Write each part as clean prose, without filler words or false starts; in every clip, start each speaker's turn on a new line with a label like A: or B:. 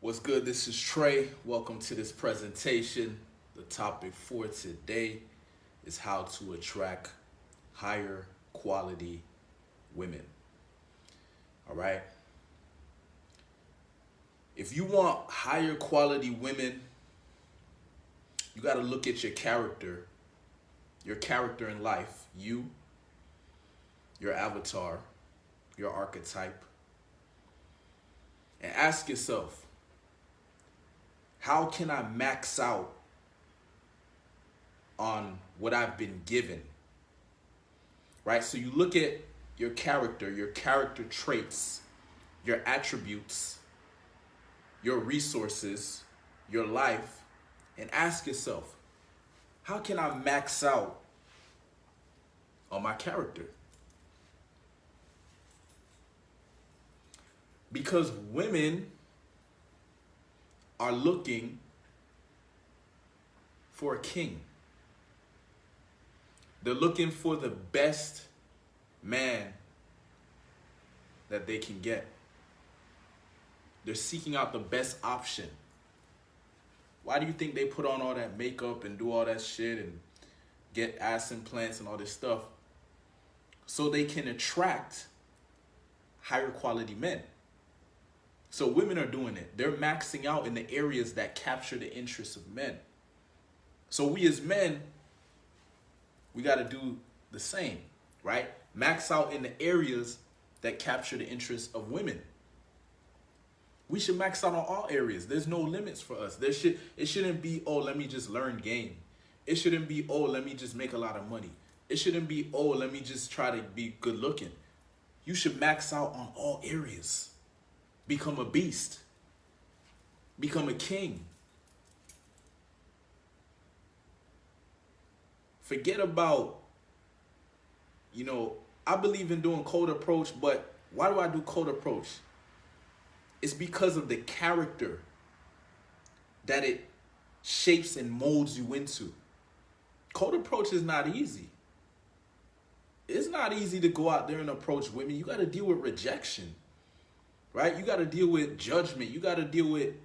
A: What's good? This is Trey. Welcome to this presentation. The topic for today is how to attract higher quality women. All right. If you want higher quality women, you got to look at your character in life, your avatar, your archetype, and ask yourself, how can I max out on what I've been given? Right? So you look at your character traits, your attributes, your resources, your life, and ask yourself, how can I max out on my character? Because women are looking for a king. They're looking for the best man that they can get. They're seeking out the best option. Why do you think they put on all that makeup and do all that shit and get ass implants and all this stuff? So they can attract higher quality men. So women are doing it. They're maxing out in the areas that capture the interests of men. So we as men, we got to do the same, right? Max out in the areas that capture the interests of women. We should max out on all areas. There's no limits for us. It shouldn't be, oh, let me just learn game. It shouldn't be, oh, let me just make a lot of money. It shouldn't be, oh, let me just try to be good looking. You should max out on all areas. Become a beast. Become a king. Forget about, I believe in doing cold approach, but why do I do cold approach? It's because of the character that it shapes and molds you into. Cold approach is not easy. It's not easy to go out there and approach women. You got to deal with rejection. Right? You got to deal with judgment. You got to deal with,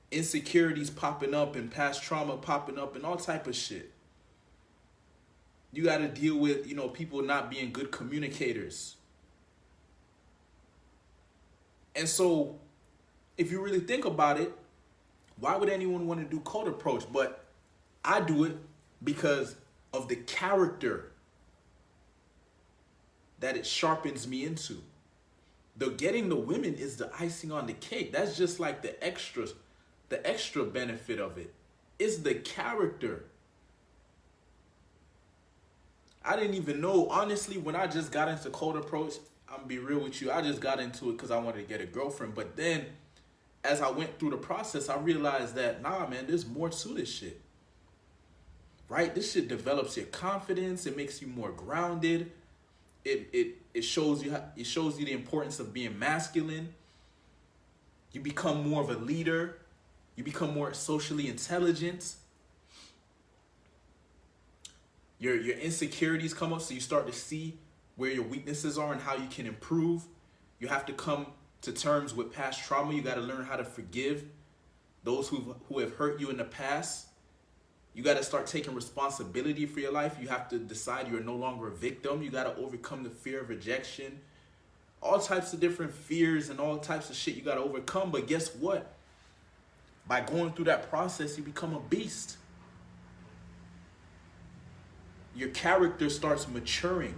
A: insecurities popping up and past trauma popping up and all type of shit. You got to deal with, people not being good communicators. And so, if you really think about it, why would anyone want to do cold approach? But I do it because of the character that it sharpens me into. Getting the women is the icing on the cake. That's just like the extra benefit of it. It's the character. I didn't even know, honestly, when I just got into cold approach, I'm gonna be real with you, I just got into it because I wanted to get a girlfriend. But then, as I went through the process, I realized that, nah, man, there's more to this shit. Right? This shit develops your confidence. It makes you more grounded. It shows you the importance of being masculine. You become more of a leader. You become more socially intelligent. Your insecurities come up, so you start to see where your weaknesses are and how you can improve. You have to come to terms with past trauma. You got to learn how to forgive those who have hurt you in the past. You got to start taking responsibility for your life. You have to decide you're no longer a victim. You got to overcome the fear of rejection. All types of different fears and all types of shit you got to overcome. But guess what? By going through that process, you become a beast. Your character starts maturing.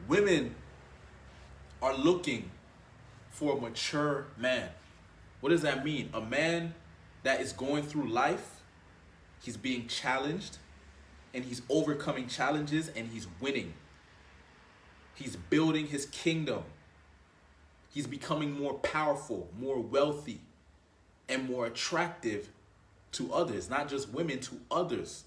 A: Women are looking for a mature man. What does that mean? A man that is going through life, he's being challenged, and he's overcoming challenges, and he's winning. He's building his kingdom. He's becoming more powerful, more wealthy, and more attractive to others, not just women, to others.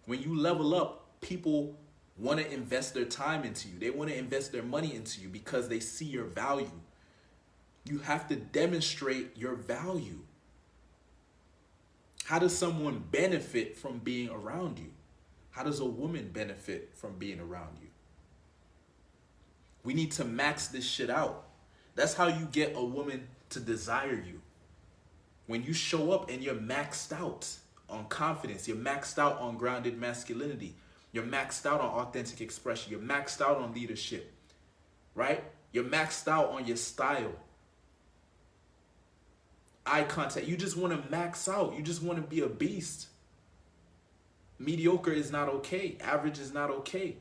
A: When you level up, people want to invest their time into you. They want to invest their money into you because they see your value. You have to demonstrate your value. How does someone benefit from being around you? How does a woman benefit from being around you? We need to max this shit out. That's how you get a woman to desire you. When you show up and you're maxed out on confidence, you're maxed out on grounded masculinity, you're maxed out on authentic expression, you're maxed out on leadership, right? You're maxed out on your style, eye contact. You just want to max out. You just want to be a beast. Mediocre is not okay. Average is not okay.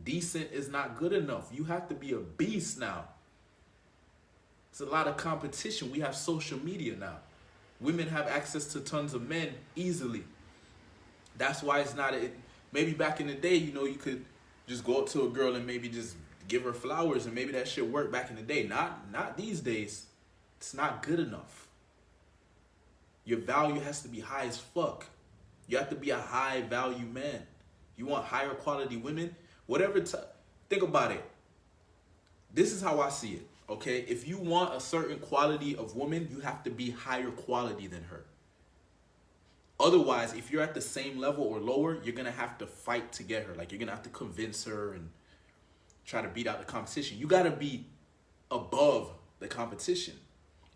A: Decent is not good enough. You have to be a beast now. It's a lot of competition. We have social media now. Women have access to tons of men easily. That's why it's not, maybe back in the day, you know, you could just go up to a girl and maybe just give her flowers and maybe that shit worked back in the day. Not these days. It's not good enough. Your value has to be high as fuck. You have to be a high value man. You want higher quality women? Think about it. This is how I see it, okay? If you want a certain quality of woman, you have to be higher quality than her. Otherwise, if you're at the same level or lower, you're gonna have to fight to get her. Like, you're gonna have to convince her and try to beat out the competition. You gotta be above the competition.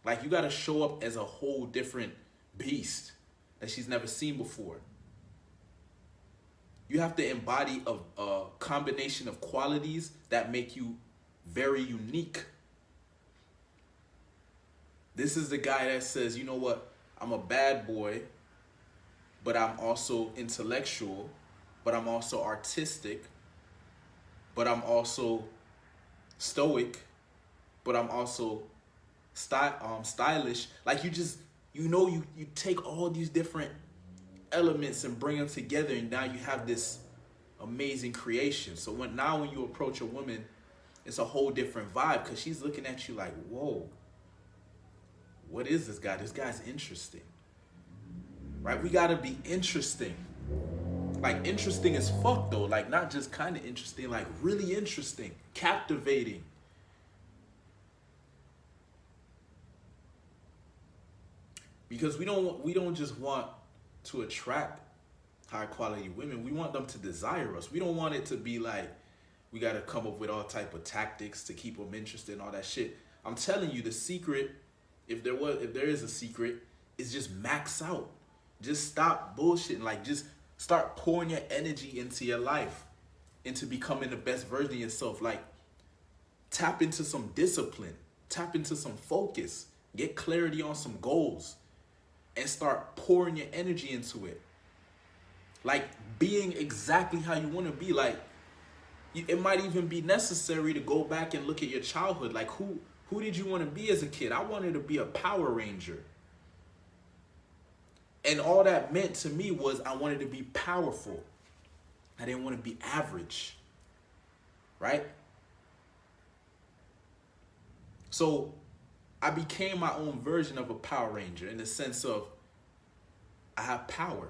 A: Like, you gotta show up as a whole different beast that she's never seen before. You have to embody a combination of qualities that make you very unique. This is the guy that says, you know what, I'm a bad boy, but I'm also intellectual, but I'm also artistic, but I'm also stoic, but I'm also stylish. Like, you take all these different elements and bring them together, and now you have this amazing creation. So when you approach a woman, it's a whole different vibe, because she's looking at you like, whoa, what is this guy? This guy's interesting, right? We gotta be interesting. Like, interesting as fuck though. Like, not just kind of interesting, like really interesting, captivating. Because we don't just want to attract high quality women. We want them to desire us. We don't want it to be like we got to come up with all type of tactics to keep them interested and all that shit. I'm telling you, the secret, if there is a secret, is just max out. Just stop bullshitting. Like, just start pouring your energy into your life, into becoming the best version of yourself. Like, tap into some discipline, tap into some focus, get clarity on some goals, and start pouring your energy into it. Like, being exactly how you want to be. Like, it might even be necessary to go back and look at your childhood. Like, who did you want to be as a kid? I wanted to be a Power Ranger. And all that meant to me was I wanted to be powerful. I didn't want to be average. Right? So I became my own version of a Power Ranger, in the sense of I have power,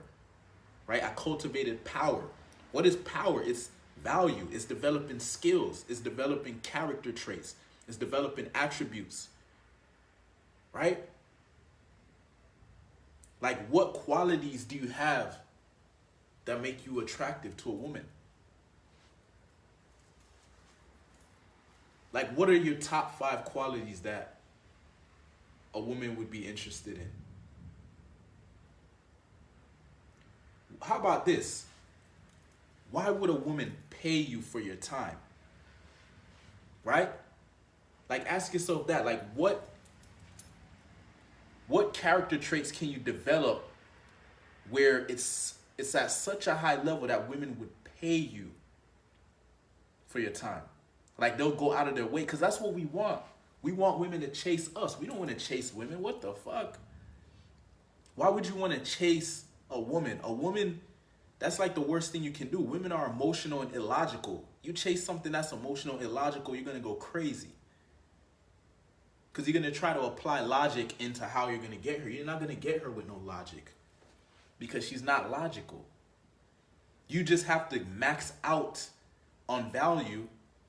A: right? I cultivated power. What is power? It's value. It's developing skills. It's developing character traits. It's developing attributes, right? Like, what qualities do you have that make you attractive to a woman? Like, what are your top 5 qualities that a woman would be interested in? How about this? Why would a woman pay you for your time? Right? Like, ask yourself that. Like, what character traits can you develop where it's at such a high level that women would pay you for your time? Like, they'll go out of their way, because that's what we want. We want women to chase us. We don't want to chase women. What the fuck? Why would you want to chase a woman? A woman, that's like the worst thing you can do. Women are emotional and illogical. You chase something that's emotional, illogical, you're going to go crazy. Because you're going to try to apply logic into how you're going to get her. You're not going to get her with no logic, because she's not logical. You just have to max out on value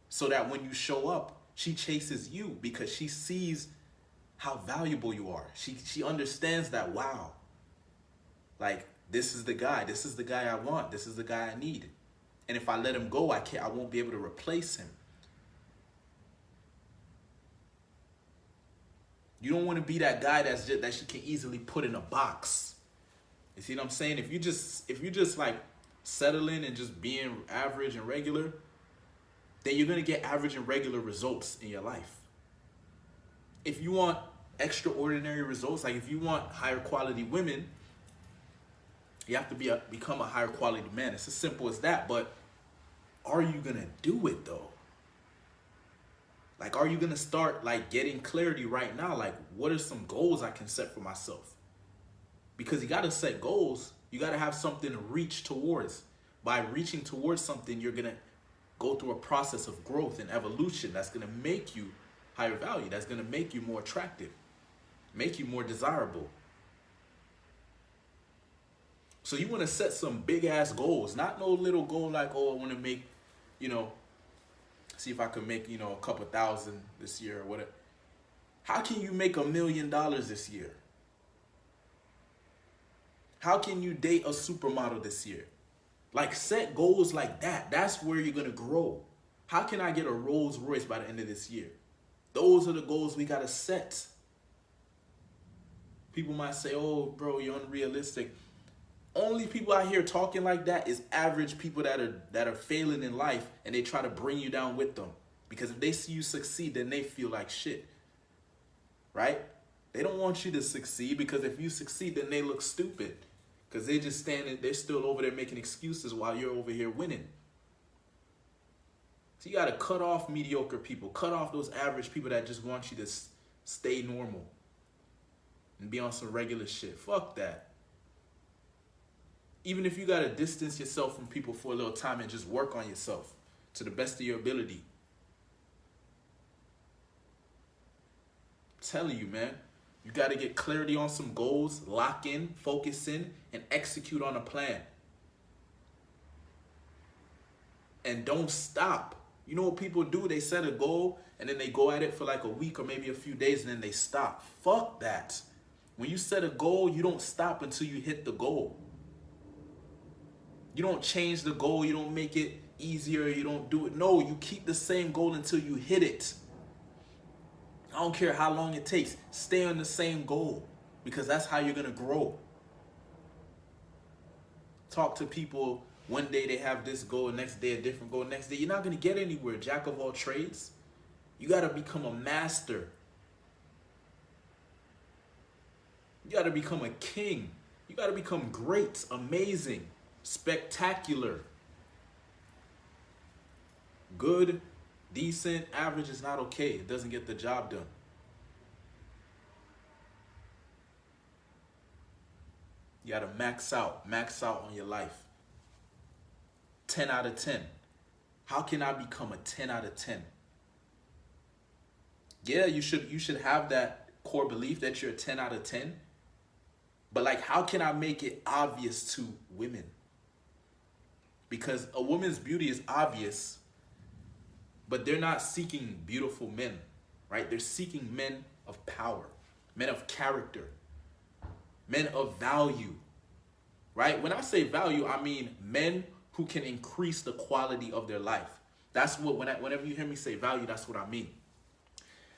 A: so that when you show up, she chases you, because she sees how valuable you are. She understands that, wow, like, this is the guy. This is the guy I want. This is the guy I need. And if I let him go, I won't be able to replace him. You don't want to be that guy that she can easily put in a box. You see what I'm saying? If you just like settling and just being average and regular, then you're gonna get average and regular results in your life. If you want extraordinary results, like if you want higher quality women, you have to become a higher quality man. It's as simple as that. But are you gonna do it though? Like, are you gonna start like getting clarity right now? Like, what are some goals I can set for myself? Because you gotta set goals. You gotta have something to reach towards. By reaching towards something, you're gonna go through a process of growth and evolution that's gonna make you higher value. That's gonna make you more attractive, make you more desirable. So you wanna set some big ass goals, not no little goal like, oh, I wanna make, see if I could make, a couple thousand this year or whatever. How can you make $1 million this year? How can you date a supermodel this year? Like, set goals like that. That's where you're gonna grow. How can I get a Rolls Royce by the end of this year? Those are the goals we gotta set. People might say, oh, bro, you're unrealistic. Only people out here talking like that is average people that are failing in life, and they try to bring you down with them. Because if they see you succeed, then they feel like shit. Right? They don't want you to succeed, because if you succeed, then they look stupid. Because they just they're still over there making excuses while you're over here winning. So you got to cut off mediocre people. Cut off those average people that just want you to stay normal and be on some regular shit. Fuck that. Even if you got to distance yourself from people for a little time and just work on yourself to the best of your ability. I'm telling you, man. You got to get clarity on some goals, lock in, focus in, and execute on a plan. And don't stop. You know what people do? They set a goal, and then they go at it for like a week or maybe a few days, and then they stop. Fuck that. When you set a goal, you don't stop until you hit the goal. You don't change the goal. You don't make it easier. You don't do it. No, you keep the same goal until you hit it. I don't care how long it takes. Stay on the same goal, because that's how you're going to grow. Talk to people. One day they have this goal, next day a different goal, next day. You're not going to get anywhere. Jack of all trades. You got to become a master. You got to become a king. You got to become great, amazing, spectacular. Good, decent, average is not okay. It doesn't get the job done. You gotta max out on your life. 10 out of 10. How can I become a 10 out of 10? Yeah, you should have that core belief that you're a 10 out of 10. But like, how can I make it obvious to women? Because a woman's beauty is obvious, but they're not seeking beautiful men, right? They're seeking men of power, men of character, men of value, right? When I say value, I mean men who can increase the quality of their life. That's what, whenever you hear me say value, that's what I mean.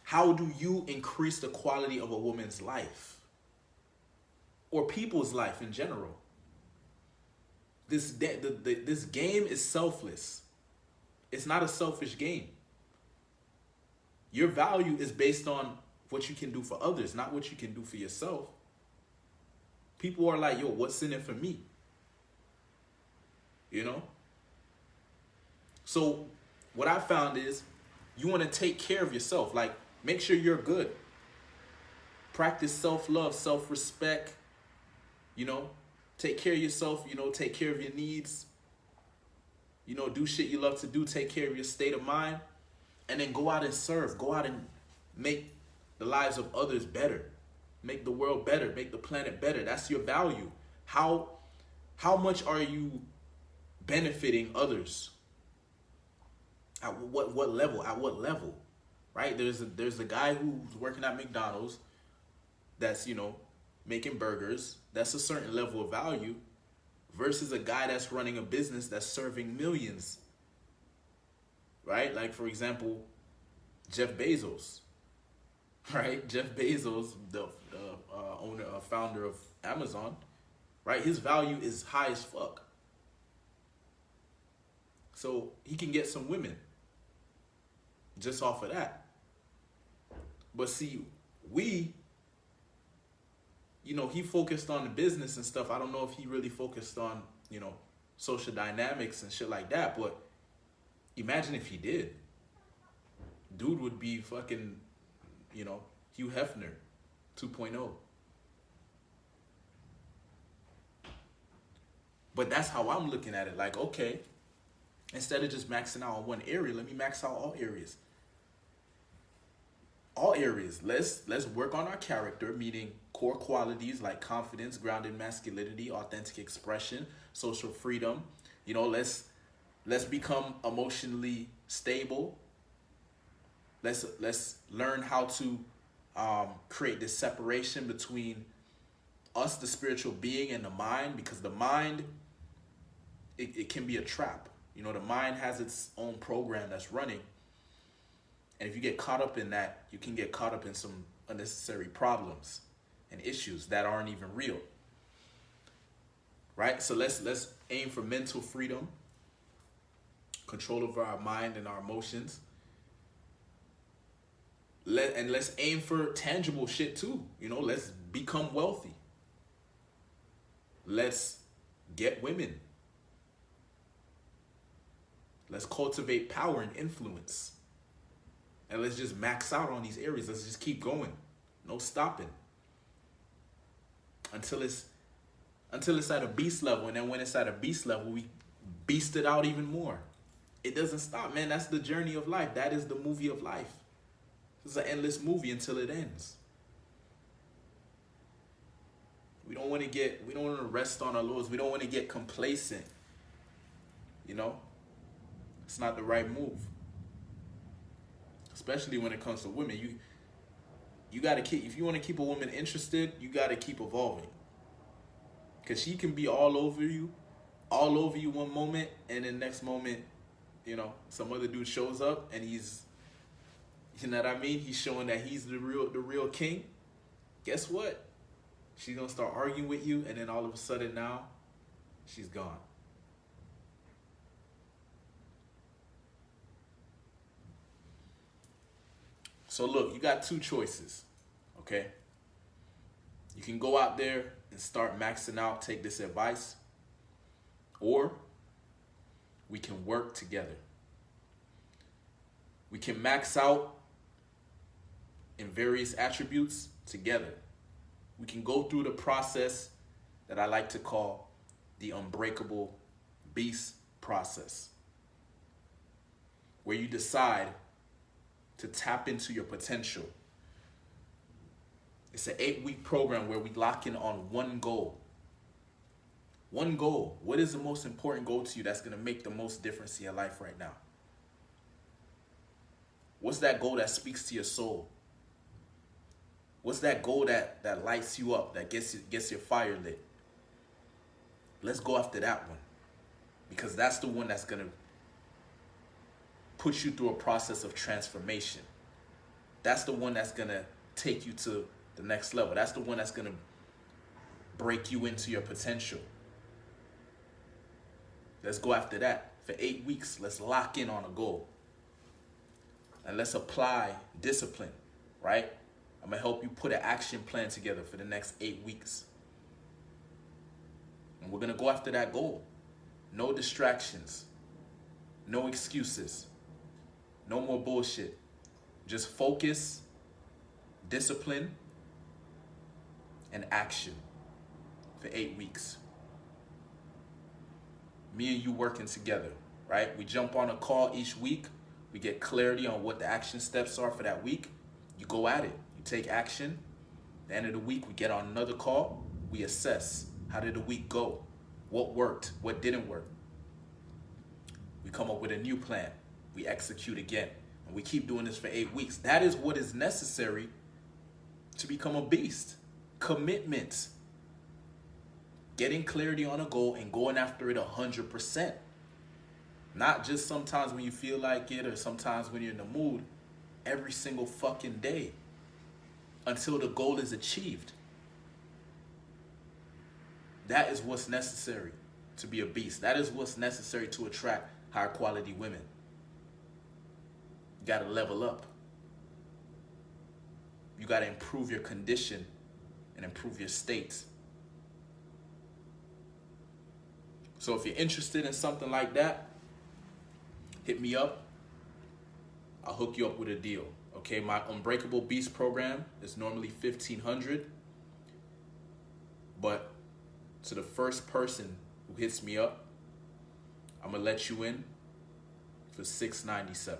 A: How do you increase the quality of a woman's life? Or people's life in general? This game is selfless. It's not a selfish game. Your value is based on what you can do for others, not what you can do for yourself. People are like, yo, what's in it for me? You know? So what I found is you want to take care of yourself. Like, make sure you're good. Practice self-love, self-respect. Take care of yourself, take care of your needs. Do shit you love to do, take care of your state of mind, and then go out and serve. Go out and make the lives of others better. Make the world better, make the planet better. That's your value. How much are you benefiting others? At what level? At what level? Right? There's a guy who's working at McDonald's that's, making burgers. That's a certain level of value, versus a guy that's running a business that's serving millions. Right? Like, for example, Jeff Bezos. right? Jeff Bezos, the owner, founder of Amazon, right? His value is high as fuck. So he can get some women just off of that. But see, we, he focused on the business and stuff. I don't know if he really focused on, social dynamics and shit like that. But imagine if he did. Dude would be fucking, Hugh Hefner 2.0. But that's how I'm looking at it. Like, okay, instead of just maxing out on one area, let me max out all areas. All areas. Let's work on our character, meaning core qualities like confidence, grounded masculinity, authentic expression, social freedom. Let's become emotionally stable. Let's learn how to create this separation between us, the spiritual being, and the mind, because the mind, it can be a trap. The mind has its own program that's running. And if you get caught up in that, you can get caught up in some unnecessary problems and issues that aren't even real. Right? So let's aim for mental freedom, control over our mind and our emotions. Let's aim for tangible shit too. Let's become wealthy. Let's get women. Let's cultivate power and influence. And let's just max out on these areas. Let's just keep going. No stopping. Until it's at a beast level. And then when it's at a beast level, we beast it out even more. It doesn't stop, man. That's the journey of life. That is the movie of life. It's an endless movie until it ends. We don't want to rest on our laurels. We don't want to get complacent. It's not the right move. Especially when it comes to women. You gotta keep, if you want to keep a woman interested, you gotta keep evolving. Cause she can be all over you one moment, and then next moment, some other dude shows up and he's, he's showing that he's the real king. Guess what? She's gonna start arguing with you, and then all of a sudden now, she's gone. So look, you got two choices, okay? You can go out there and start maxing out, take this advice, or we can work together. We can max out in various attributes together. We can go through the process that I like to call the Unbreakable Beast process, where you decide to tap into your potential. It's an 8-week program where we lock in on one goal. One goal. What is the most important goal to you that's going to make the most difference in your life right now? What's that goal that speaks to your soul? What's that goal that lights you up, that gets your fire lit? Let's go after that one, because that's the one that's going to put you through a process of transformation. That's the one that's going to take you to the next level. That's the one that's going to break you into your potential. Let's go after that. For 8 weeks, let's lock in on a goal. And let's apply discipline, right? I'm going to help you put an action plan together for the next 8 weeks. And we're going to go after that goal. No distractions. No excuses. No more bullshit. Just focus, discipline, and action for 8 weeks. Me and you working together, right? We jump on a call each week. We get clarity on what the action steps are for that week. You go at it. You take action. At the end of the week, we get on another call. We assess. How did the week go? What worked? What didn't work? We come up with a new plan. We execute again. And we keep doing this for 8 weeks. That is what is necessary to become a beast. Commitment. Getting clarity on a goal and going after it 100%. Not just sometimes when you feel like it or sometimes when you're in the mood. Every single fucking day. until the goal is achieved. That is what's necessary to be a beast. That is what's necessary to attract higher quality women. You gotta level up. You gotta improve your condition and improve your state. So if you're interested in something like that, hit me up. I'll hook you up with a deal. Okay, my Unbreakable Beast program is normally $1,500, but to the first person who hits me up, I'm gonna let you in for $697,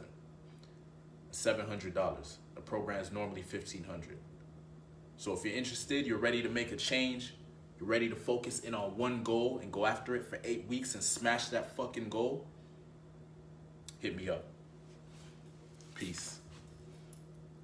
A: $700. The program is normally $1,500. So if you're interested, you're ready to make a change, you're ready to focus in on one goal and go after it for 8 weeks and smash that fucking goal, hit me up. Peace.